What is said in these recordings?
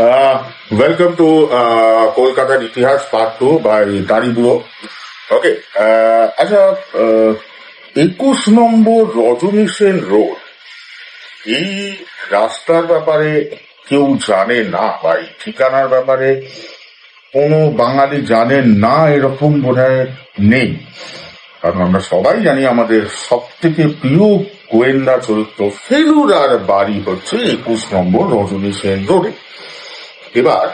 Welcome to Kolkata Itihas Part 2 by Dariburo. ওকে, আচ্ছা, 21 নম্বর রজনী Sen road, এই রাস্তার ব্যাপারে কেউ জানে না বা এই ঠিকানার ব্যাপারে কোনো বাঙালি জানেন না এরকম বোধহয় নেই। কারণ আমরা সবাই জানি আমাদের সব থেকে প্রিয় গোয়েন্দা চরিত্র ফেলুদার বাড়ি হচ্ছে 21 নম্বর রজনী সেন রোডে। এবার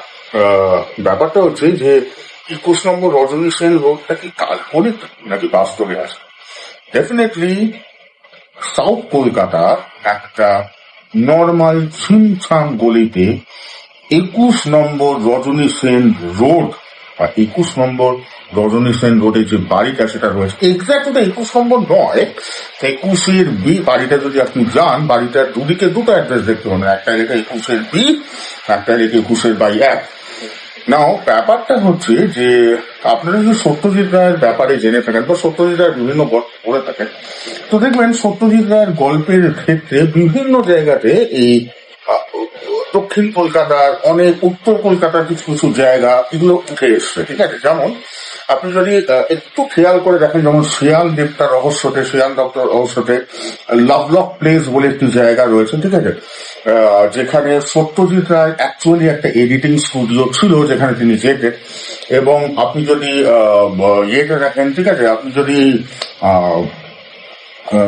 ব্যাপারটা হচ্ছে যে 21 নম্বর রজনী সেন রোডটা কি কাল্পনিক নাকি বাস্তবে আছে? ডেফিনেটলি সাউথ কলকাতার একটা নর্মাল ছিমছাম গলিতে 21 নম্বর রজনী সেন রোড বা 21 নম্বর রজনী সেন রোডে যে বাড়িটা সেটা রয়েছে, এক্সাক্ট ওটা 21 নম্বর নয়, 21-এর বি। বাড়িটা যদি আপনি যান, বাড়িটার দুদিকে দুটো অ্যাড্রেস দেখতে পাবেন, একটা লেখা 21-এর বি, একটা লেখা 21-এর/1। নাও ব্যাপারটা হচ্ছে যে আপনারা যদি সত্যজিৎ রায়ের ব্যাপারে জেনে থাকেন বা সত্যজিৎ রায়ের বিভিন্ন গল্প পড়ে থাকেন, তো দেখবেন সত্যজিৎ রায়ের গল্পের ক্ষেত্রে বিভিন্ন জায়গাতে এই দক্ষিণ কলকাতার অনেক, উত্তর কলকাতার কিছু কিছু জায়গা এগুলো উঠে এসছে। ঠিক আছে, যেমন আপনি যদি একটু খেয়াল করে দেখেন, যেমন শিয়াল দেবতার রহস্যতে, শিয়াল দপ্তর রহস্যতে লাভলক প্লেস বলে একটি জায়গা রয়েছে। ঠিক আছে, যেখানে সত্যজিৎ রায় অ্যাকচুয়ালি একটা এডিটিং স্টুডিও ছিল যেখানে তিনি যেতেন। এবং আপনি যদি ইয়েটা দেখেন, ঠিক আছে, আপনি যদি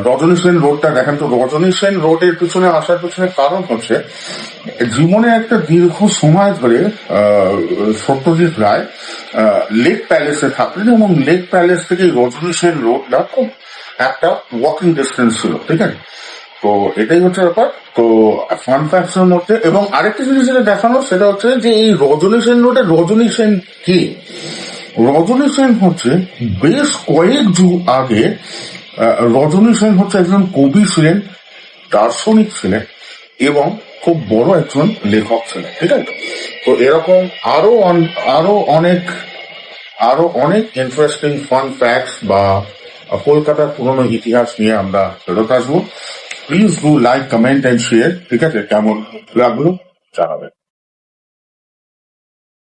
রজনী সেন রোডটা দেখেন, তো রজনী সেন রোডের পিছনে আসার পিছনে কারণ হচ্ছে জীবনে একটা দীর্ঘ সময় ধরে সত্যজিৎ রায় লেক প্যালেসে থাকলেন এবং লেক প্যালেস থেকে রজনী সেন রোডটা খুব একটা ওয়াকিং ডিস্টেন্স ছিল। ঠিক আছে, তো এটাই হচ্ছে ব্যাপার। তো ফান ফ্যাক্টসের মধ্যে এবং আরেকটা জিনিস যেটা দেখানোর, সেটা হচ্ছে যে এই রজনী সেন রোডে রজনী সেন কে? রজনী সেন হচ্ছে বেশ কয়েক যুগ আগে রজনী সেন হচ্ছে একজন কবি ছিলেন, দার্শনিক ছিলেন এবং খুব বড় একজন লেখক ছিলেন। ঠিক আছে, তো এরকম আরো অনেক ইন্টারেস্টিং ফান ফ্যাক্টস বা কলকাতার পুরনো ইতিহাস নিয়ে আমরা ফেরত আসবো। Please do like, comment and share. ঠিক আছে, কেমন লাগলো জানাবেন।